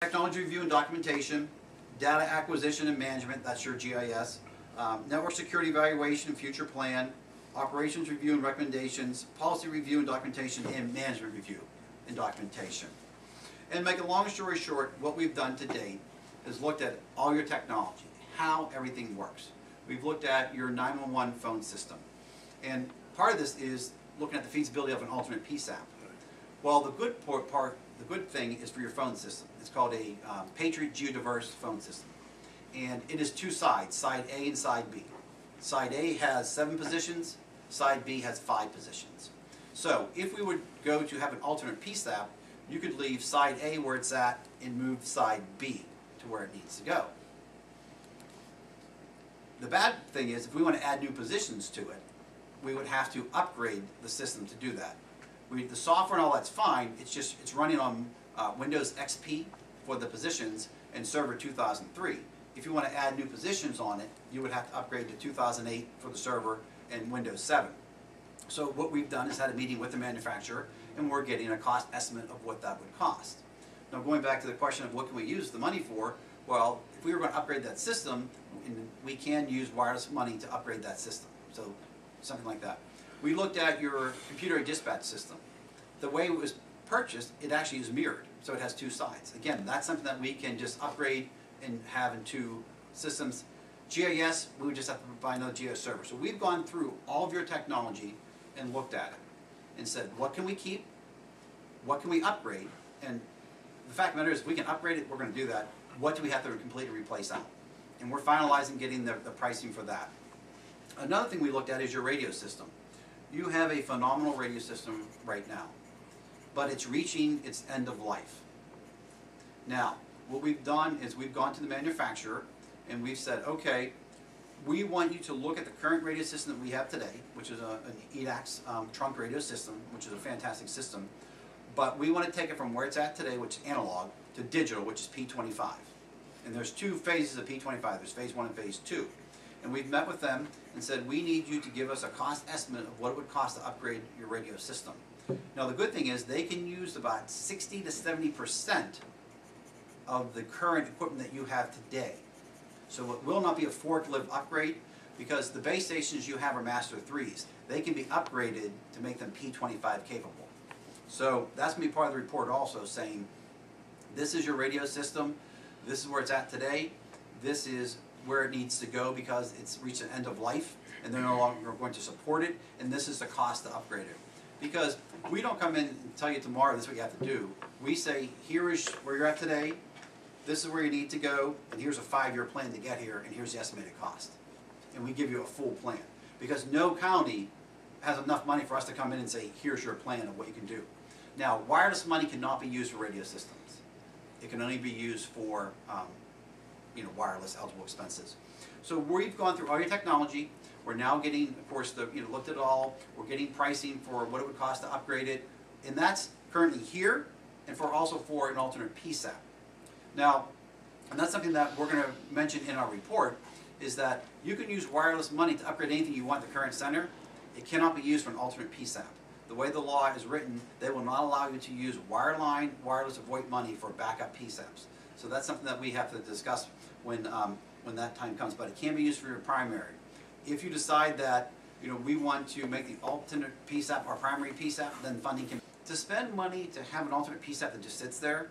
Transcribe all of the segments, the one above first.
Technology review and documentation, data acquisition and management, that's your GIS, network security evaluation and future plan, operations review and recommendations, policy review and documentation, and management review and documentation. And make a long story short, what we've done to date is looked at all your technology, how everything works. We've looked at your 911 phone system. And part of this is looking at the feasibility of an alternate PSAP. Well, the good thing is for your phone system. It's called a Patriot Geodiverse phone system. And it is two sides, side A and side B. Side A has 7 positions, side B has 5 positions. So if we would go to have an alternate PSAP, you could leave side A where it's at and move side B to where it needs to go. The bad thing is if we want to add new positions to it, we would have to upgrade the system to do that. The software and all that's fine, it's running on Windows XP for the positions and Server 2003. If you want to add new positions on it, you would have to upgrade to 2008 for the server and Windows 7. So what we've done is had a meeting with the manufacturer and we're getting a cost estimate of what that would cost. Now going back to the question of what can we use the money for, well, if we were going to upgrade that system, we can use wireless money to upgrade that system. So something like that. We looked at your computer dispatch system. The way it was purchased, it actually is mirrored, so it has 2 sides. Again, that's something that we can just upgrade and have in 2 systems. GIS, we would just have to buy another GIS server. So we've gone through all of your technology and looked at it and said, what can we keep? What can we upgrade? And the fact of the matter is, if we can upgrade it, we're going to do that. What do we have to completely replace out? And we're finalizing getting the pricing for that. Another thing we looked at is your radio system. You have a phenomenal radio system right now, but it's reaching its end of life. Now, what we've done is we've gone to the manufacturer and we've said, okay, we want you to look at the current radio system that we have today, which is an EDAX trunk radio system, which is a fantastic system, but we want to take it from where it's at today, which is analog, to digital, which is P25. And there's 2 phases of P25. There's phase 1 and phase 2. And we've met with them and said, we need you to give us a cost estimate of what it would cost to upgrade your radio system. Now the good thing is they can use about 60 to 70% of the current equipment that you have today. So it will not be a forklift upgrade because the base stations you have are Master 3s. They can be upgraded to make them P25 capable. So that's going to be part of the report also saying, this is your radio system, this is where it's at today, this is where it needs to go because it's reached an end of life and they're no longer going to support it, and this is the cost to upgrade it. Because we don't come in and tell you tomorrow this is what you have to do. We say, here is where you're at today, this is where you need to go, and here's a 5-year plan to get here, and here's the estimated cost. And we give you a full plan. Because no county has enough money for us to come in and say, here's your plan of what you can do. Now, wireless money cannot be used for radio systems. It can only be used for wireless eligible expenses. So we've gone through all your technology. We're now getting, of course, looked at it all. We're getting pricing for what it would cost to upgrade it. And that's currently here and also for an alternate PSAP. Now, and that's something that we're going to mention in our report, is that you can use wireless money to upgrade anything you want at the current center. It cannot be used for an alternate PSAP. The way the law is written, they will not allow you to use wireline, wireless, or VoIP money for backup PSAPs. So that's something that we have to discuss when that time comes. But it can be used for your primary. If you decide that we want to make the alternate PSAP our primary PSAP, then funding can. To spend money to have an alternate PSAP that just sits there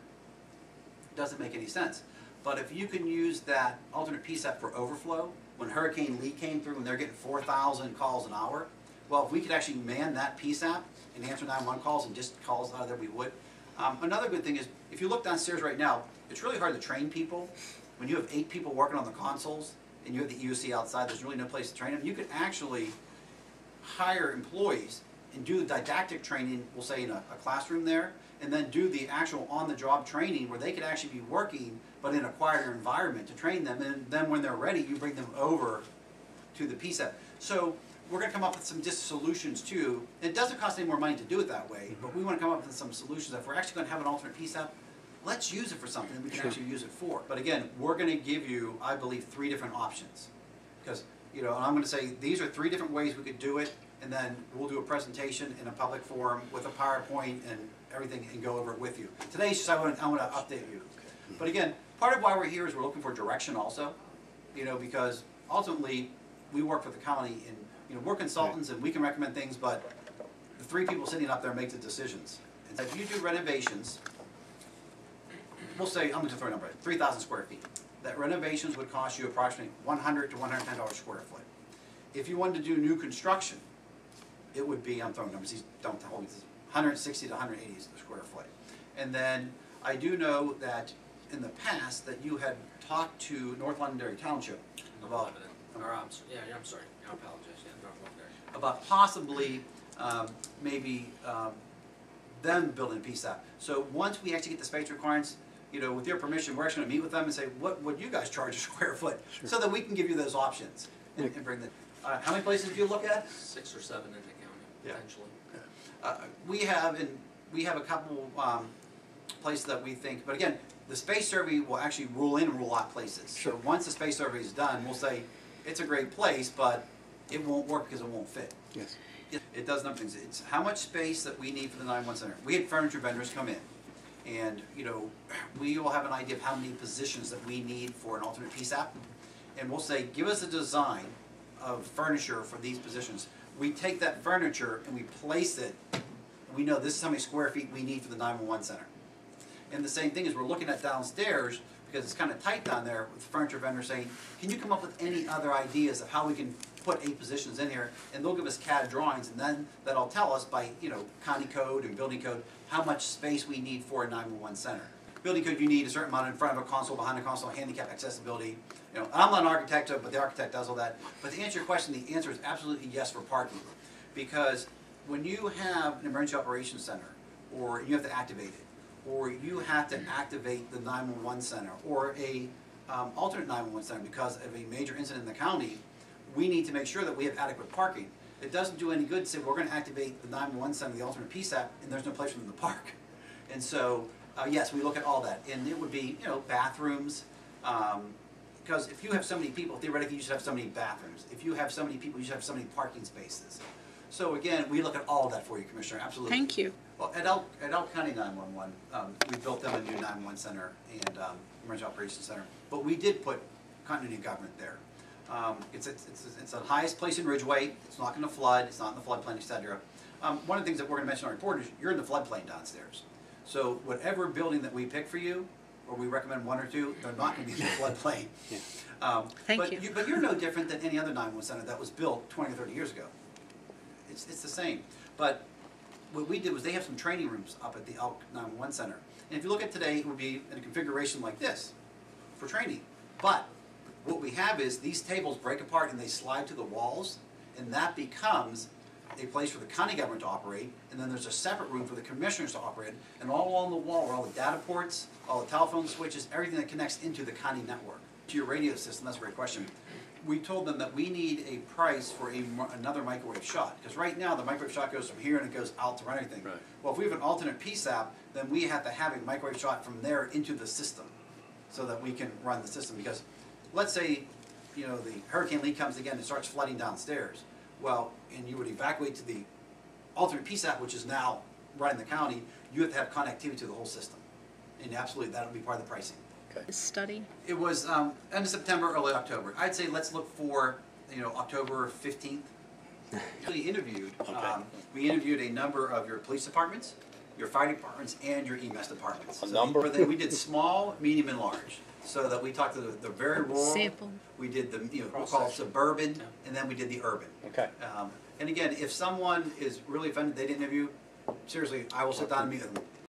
doesn't make any sense. But if you can use that alternate PSAP for overflow, when Hurricane Lee came through and they're getting 4,000 calls an hour, well, if we could actually man that PSAP and answer 911 calls and just calls out of there, we would. Another good thing is, if you look downstairs right now, it's really hard to train people. When you have 8 people working on the consoles and you have the EOC outside, there's really no place to train them. You could actually hire employees and do the didactic training, we'll say in a classroom there, and then do the actual on-the-job training where they could actually be working but in a quieter environment to train them, and then when they're ready, you bring them over to the PSAP. So we're going to come up with some solutions too. It doesn't cost any more money to do it that way, but we want to come up with some solutions. If we're actually going to have an alternate PSAP, let's use it for something we can actually use it for. But again, we're going to give you, I believe, 3 different options. Because, and I'm going to say these are 3 different ways we could do it, and then we'll do a presentation in a public forum with a PowerPoint and everything and go over it with you. Today's just I want to update you. But again, part of why we're here is we're looking for direction also, you know, because ultimately we work for the county and, you know, we're consultants and we can recommend things, but the three people sitting up there make the decisions. And if you do renovations, we'll say, I'm going to throw a number, 3,000 square feet. That renovations would cost you approximately $100 to $110 square foot. If you wanted to do new construction, it would be, I'm throwing numbers, these don't hold me, 160 to 180 square foot. And then I do know that in the past that you had talked to North Londonderry Township about, I'm sorry, I apologize, yeah, North Londonderry. about possibly maybe them building a PSAP. So once we actually get the space requirements, you know, with your permission, we're actually going to meet with them and say, what would you guys charge a square foot? Sure. So that we can give you those options and bring the. How many places do you look at? 6 or 7 in the county, potentially. We have a couple places that we think, but again, the space survey will actually rule in and rule out places. Sure. So once the space survey is done, we'll say it's a great place, but it won't work because it won't fit. Yes. It does number things. It's how much space that we need for the 911 center. We had furniture vendors come in, and you know, we will have an idea of how many positions that we need for an alternate PSAP, and we'll say, give us a design of furniture for these positions. We take that furniture and we place it, and we know this is how many square feet we need for the 911 center. And the same thing is we're looking at downstairs, because it's kind of tight down there, with the furniture vendor saying, can you come up with any other ideas of how we can put 8 positions in here? And they'll give us CAD drawings, and then that'll tell us by, you know, county code and building code how much space we need for a 911 center. Building code, you need a certain amount in front of a console, behind a console, handicap accessibility. You know, I'm not an architect, but the architect does all that. But to answer your question, the answer is absolutely yes for parking. Because when you have an emergency operations center, or you have to activate it, or you have to activate the 911 center, or a alternate 911 center because of a major incident in the county, we need to make sure that we have adequate parking. It doesn't do any good to say we're going to activate the 911 center, the alternate PSAP, and there's no place for them to park. And so, yes, we look at all that, and it would be, you know, bathrooms, because if you have so many people, theoretically you should have so many bathrooms. If you have so many people, you should have so many parking spaces. So again, we look at all of that for you, Commissioner, absolutely. Thank you. Well, at Elk County 911, we built them a new 911 center and emergency operations center, but we did put continuity of government there. It's the highest place in Ridgeway. It's not going to flood. It's not in the floodplain, etc. One of the things that we're going to mention in our report is you're in the floodplain downstairs. So whatever building that we pick for you, or we recommend 1 or 2, they're not going to be in the floodplain. Yeah. Thank you. But you're no different than any other 911 center that was built 20 or 30 years ago. It's the same. But what we did was they have some training rooms up at the Elk 911 center. And if you look at today, it would be in a configuration like this for training. But what we have is these tables break apart and they slide to the walls, and that becomes a place for the county government to operate, and then there's a separate room for the commissioners to operate, and all along the wall are all the data ports, all the telephone switches, everything that connects into the county network. To your radio system, that's a great question. We told them that we need a price for another microwave shot, because right now the microwave shot goes from here and it goes out to run everything. Right. Well, if we have an alternate PSAP, then we have to have a microwave shot from there into the system, so that we can run the system. Because let's say, you know, the Hurricane Lee comes again and starts flooding downstairs. Well, and you would evacuate to the alternate PSAP, which is now running the county, you have to have connectivity to the whole system. And absolutely, that would be part of the pricing. Okay. Study. It was end of September, early October. I'd say let's look for, you know, October 15th. We interviewed, we interviewed a number of your police departments, your fire departments, and your EMS departments. A number? We did small, medium, and large. So that we talked to the very rural. Sample. We did the, you know, we'll call it suburban, and then we did the urban. Okay. And again, if someone is really offended they didn't interview, seriously, I will sit down and meet with them.